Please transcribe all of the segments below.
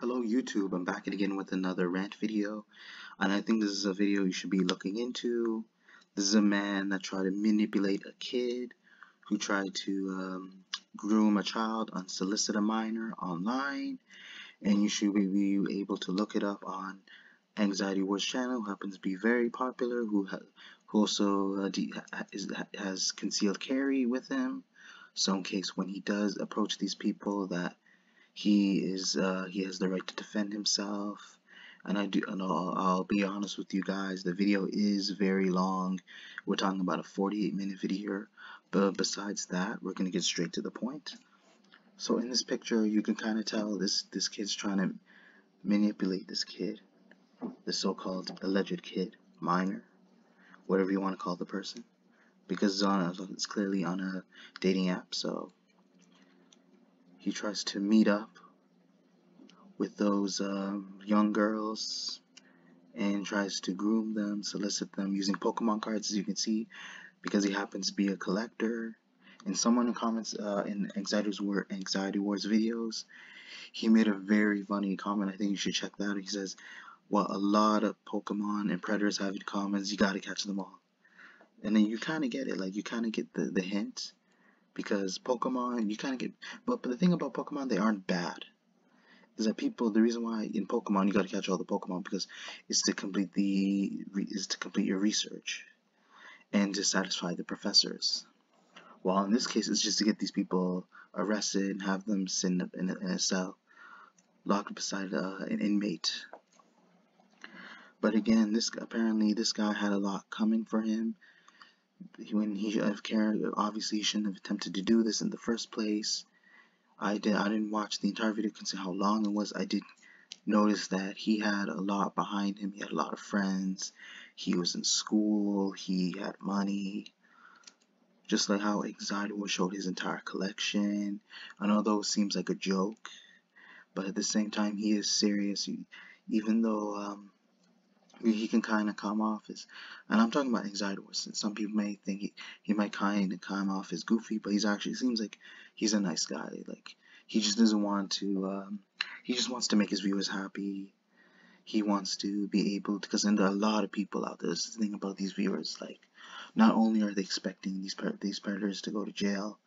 Hello YouTube, I'm back again with another rant video, and I think this is a video you should be looking into. This is a man that tried to manipulate a kid, who tried to groom a child, unsolicit a minor online, and you should be able to look it up on Anxiety Wars channel, who happens to be very popular, who also has concealed carry with him, so in case when he does approach these people that he has the right to defend himself. And I'll be honest with you guys, the video is very long. We're talking about a 48-minute video, but besides that, we're gonna get straight to the point. So in this picture, you can kind of tell this kid's trying to manipulate this kid, the so-called alleged kid, minor, whatever you want to call the person, because it's clearly on a dating app. So he tries to meet up with those young girls and tries to groom them, solicit them using Pokemon cards, as you can see, because he happens to be a collector. And someone in comments in Anxiety Wars videos, he made a very funny comment. I think you should check that out. He says, "What a lot of Pokemon and Predators have in common is you gotta catch them all." And then you kind of get it, like you kind of get the hint, because Pokemon, you kind of get, but the thing about Pokemon, they aren't bad. Is that the reason why in Pokemon you gotta catch all the Pokemon, because it's to complete your research and to satisfy the professors. While in this case, it's just to get these people arrested and have them sit in a cell, locked beside an inmate. But again, apparently this guy had a lot coming for him. When he should have cared, obviously he shouldn't have attempted to do this in the first place. I didn't watch the entire video, considering how long it was. I did notice that he had a lot behind him. He had a lot of friends. He was in school. He had money. Just like how Anxiety Wars showed his entire collection. And although it seems like a joke, but at the same time he is serious. Even though he can kind of come off as, and I'm talking about Anxiety Wars. Some people may think he might kind of come off as goofy, but he's actually seems like he's a nice guy. Like he just doesn't want to. He just wants to make his viewers happy. He wants to be able to, because there are a lot of people out there. This is the thing about these viewers. Like, not only are they expecting these predators to go to jail,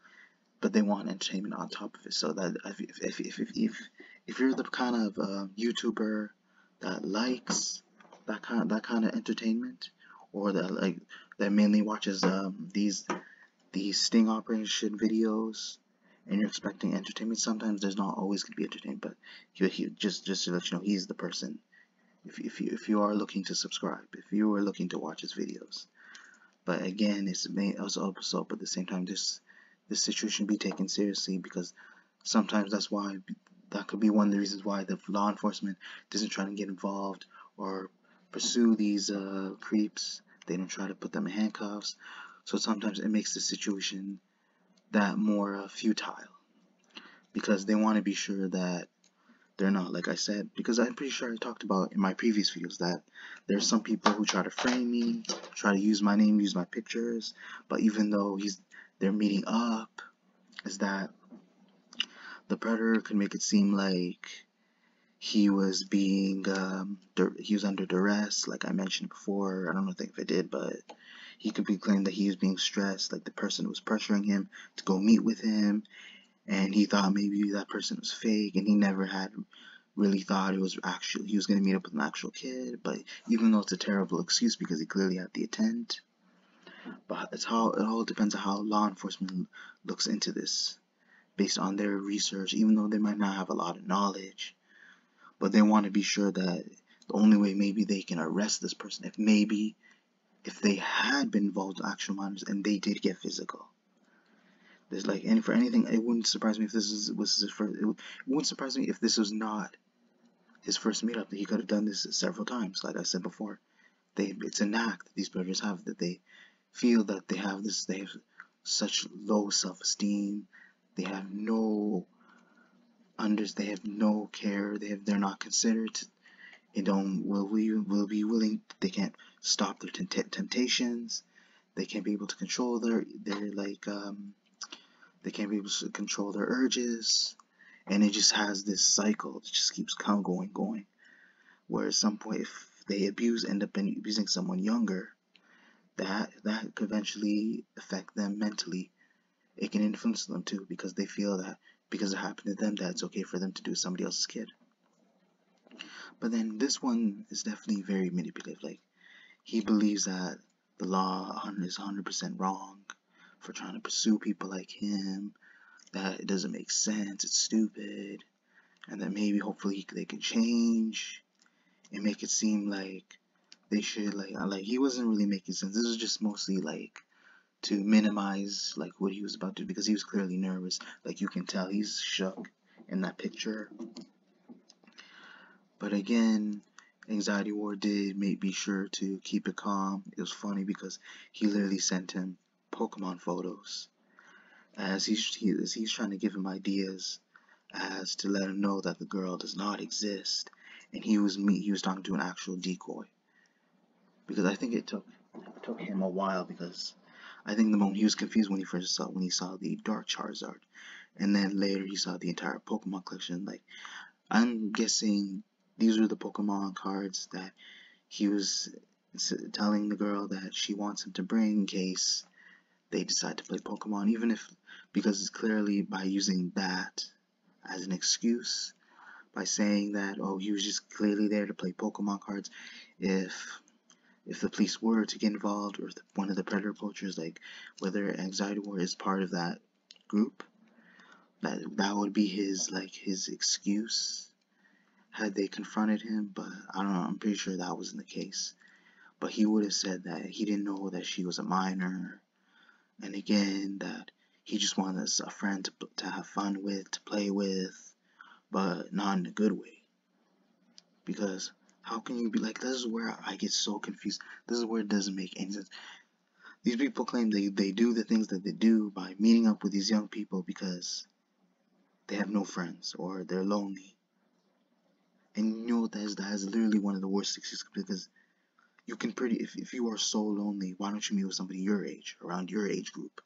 but they want entertainment on top of it. So that if you're the kind of YouTuber that likes that kind of entertainment, or that mainly watches these sting operation videos, and you're expecting entertainment, sometimes there's not always going to be entertainment. But just to let you know, he's the person. If you are looking to subscribe, if you are looking to watch his videos. But again, it's also, but at the same time, this situation be taken seriously, because sometimes that could be one of the reasons why the law enforcement doesn't try to get involved or pursue these creeps. They don't try to put them in handcuffs. So sometimes it makes the situation that more futile, because they want to be sure that they're not, like I said, because I'm pretty sure I talked about in my previous videos that there's some people who try to frame me, try to use my name, use my pictures, but even though they're meeting up, is that the predator could make it seem like he was under duress, like I mentioned before. I don't think if I did, but he could be claimed that he was being stressed, like the person was pressuring him to go meet with him, and he thought maybe that person was fake, and he never had really thought he was going to meet up with an actual kid. But even though it's a terrible excuse, because he clearly had the intent, but it all depends on how law enforcement looks into this based on their research, even though they might not have a lot of knowledge. But they want to be sure that the only way maybe they can arrest this person, if they had been involved in actual minors and they did get physical. There's like, and for anything, it wouldn't surprise me if this was his first. It wouldn't surprise me if this was not his first meetup. That he could have done this several times. Like I said before, it's a knack that these brothers have, that they feel that they have such low self-esteem. They have no care. They're not considerate. They will be willing. They can't stop their temptations. They can't be able to control their they can't be able to control their urges, and it just has this cycle. It just keeps going, where at some point, if they end up abusing someone younger, that could eventually affect them mentally. It can influence them too, because they feel that because it happened to them, that it's okay for them to do somebody else's kid. But then this one is definitely very manipulative. Like, he believes that the law is 100% wrong for trying to pursue people like him, that it doesn't make sense, it's stupid, and that maybe hopefully they can change and make it seem like they should, like he wasn't really making sense. This was just mostly like to minimize like what he was about to do, because he was clearly nervous. Like, you can tell he's shook in that picture. But again, Anxiety Ward did be sure to keep it calm. It was funny because he literally sent him Pokemon photos as he's trying to give him ideas as to let him know that the girl does not exist, and he was talking to an actual decoy. Because I think it took him a while, because I think the moment he was confused when he saw the Dark Charizard, and then later he saw the entire Pokemon collection. Like, I'm guessing these are the Pokemon cards that he was telling the girl that she wants him to bring in case they decide to play Pokemon, even if, because it's clearly by using that as an excuse, by saying that, oh, he was just clearly there to play Pokemon cards. If the police were to get involved, or if one of the predator poachers, like whether Anxiety Ward is part of that group, that would be his excuse had they confronted him. But I don't know, I'm pretty sure that wasn't the case. But he would have said that he didn't know that she was a minor, and again that he just wanted a friend to have fun with, to play with, but not in a good way. Because how can you be like, this is where I get so confused. This is where it doesn't make any sense. These people claim they do the things that they do by meeting up with these young people because they have no friends or they're lonely. And you know what that is literally one of the worst excuses, because you can if you are so lonely, why don't you meet with somebody your age, around your age group?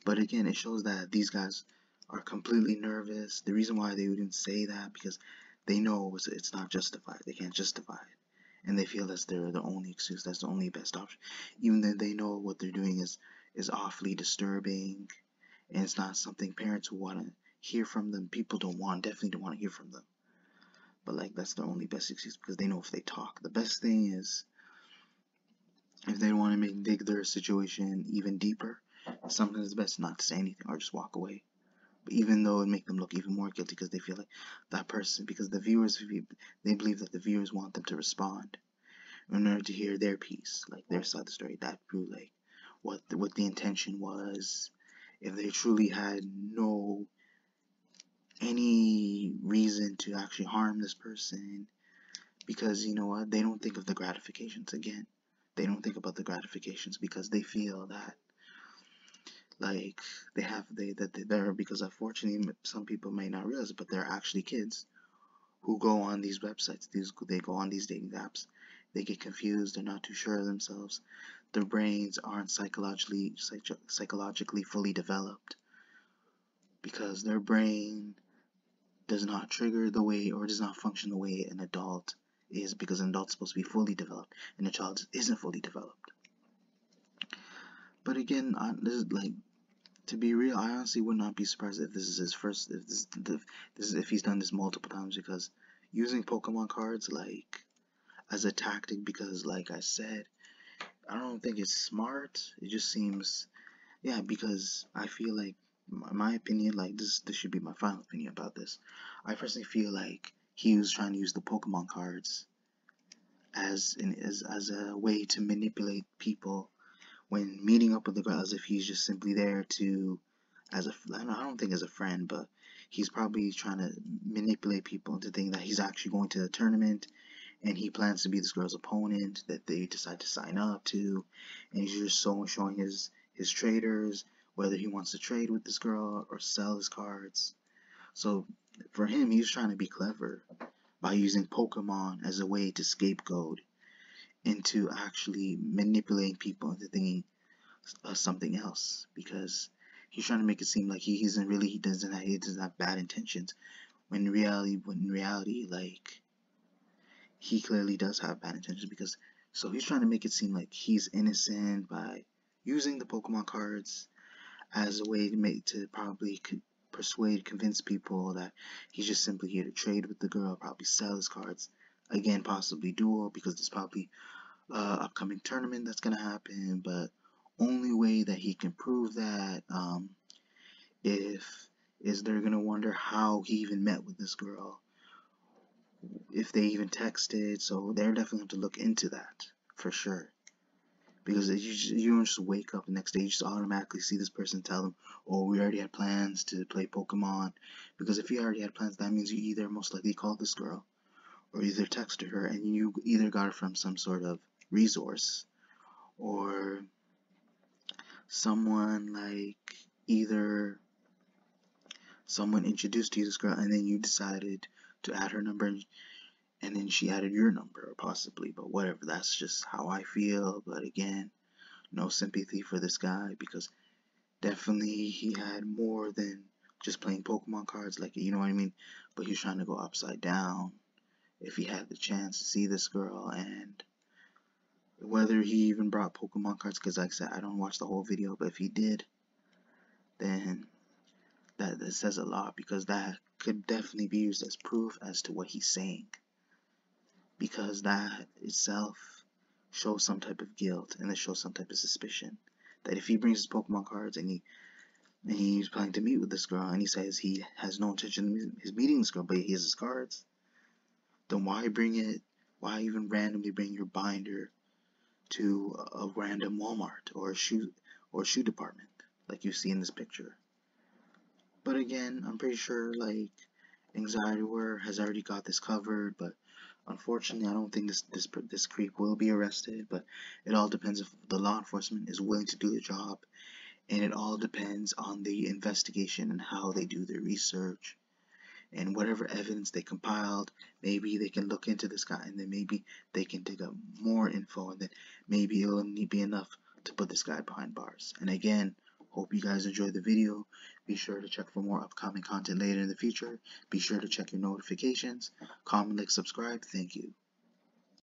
But again, it shows that these guys are completely nervous. The reason why they wouldn't say that, because they know it's not justified. They can't justify it. And they feel that's the only excuse, that's the only best option. Even though they know what they're doing is awfully disturbing, and it's not something parents who want to hear from them. People definitely don't want to hear from them. But like, that's the only best excuse, because they know if they talk. The best thing is, if they want to dig their situation even deeper, sometimes it's best not to say anything or just walk away. But even though it make them look even more guilty, because they feel like that person, because the viewers, they believe that the viewers want them to respond in order to hear their piece, like their side of the story, that prove like what the intention was, if they truly had no any reason to actually harm this person. Because you know what, they don't think of the gratifications. Again, they don't think about the gratifications, because they feel that like they're, because unfortunately some people may not realize it, but they're actually kids who go on these websites, they go on these dating apps. They get confused, they're not too sure of themselves, their brains aren't psychologically fully developed, because their brain does not trigger the way, or does not function the way an adult is, because an adult's supposed to be fully developed and a child isn't fully developed. But again, this is like, to be real, I honestly would not be surprised if this is his first, if he's done this multiple times, because using Pokemon cards like as a tactic, because like I said, I don't think it's smart. It just seems, yeah, because I feel like, my opinion, like this should be my final opinion about this. I personally feel like he was trying to use the Pokemon cards as a way to manipulate people when meeting up with the girl, as if he's just simply there to, as a, I don't think as a friend, but he's probably trying to manipulate people into thinking that he's actually going to the tournament, and he plans to be this girl's opponent that they decide to sign up to, and he's just showing his traders whether he wants to trade with this girl or sell his cards. So for him, he's trying to be clever by using Pokemon as a way to scapegoat into actually manipulating people into thinking something else, because he's trying to make it seem like he doesn't have bad intentions, when in reality, like, he clearly does have bad intentions. Because so he's trying to make it seem like he's innocent by using the Pokemon cards as a way to probably convince people that he's just simply here to trade with the girl, probably sell his cards, again possibly duel, because there's probably upcoming tournament that's gonna happen. But only way that he can prove that, if is they're gonna wonder how he even met with this girl, if they even texted. So they're definitely have to look into that for sure. Because you don't just wake up the next day, you just automatically see this person tell them, oh, we already had plans to play Pokemon. Because if you already had plans, that means you either most likely called this girl, or either texted her, and you either got it from some sort of resource, or someone like, either someone introduced you to this girl, and then you decided to add her number, and then she added your number, or possibly. But whatever, that's just how I feel. But again, no sympathy for this guy, because definitely he had more than just playing Pokemon cards, like, you know what I mean? But he's trying to go upside down if he had the chance to see this girl. And whether he even brought Pokemon cards, because like I said, I don't watch the whole video, but if he did, then that says a lot, because that could definitely be used as proof as to what he's saying, because that itself shows some type of guilt, and it shows some type of suspicion that if he brings his Pokemon cards and he's planning to meet with this girl, and he says he has no intention of meeting this girl, but he has his cards, then why bring it? Why even randomly bring your binder to a random Walmart or shoe department like you see in this picture? But again, I'm pretty sure like AnxietyWare has already got this covered. But unfortunately, I don't think this creep will be arrested. But it all depends if the law enforcement is willing to do the job. And it all depends on the investigation and how they do their research, and whatever evidence they compiled. Maybe they can look into this guy, and then maybe they can dig up more info, and then maybe it will be enough to put this guy behind bars. And again, hope you guys enjoyed the video. Be sure to check for more upcoming content later in the future. Be sure to check your notifications, comment, like, subscribe. Thank you.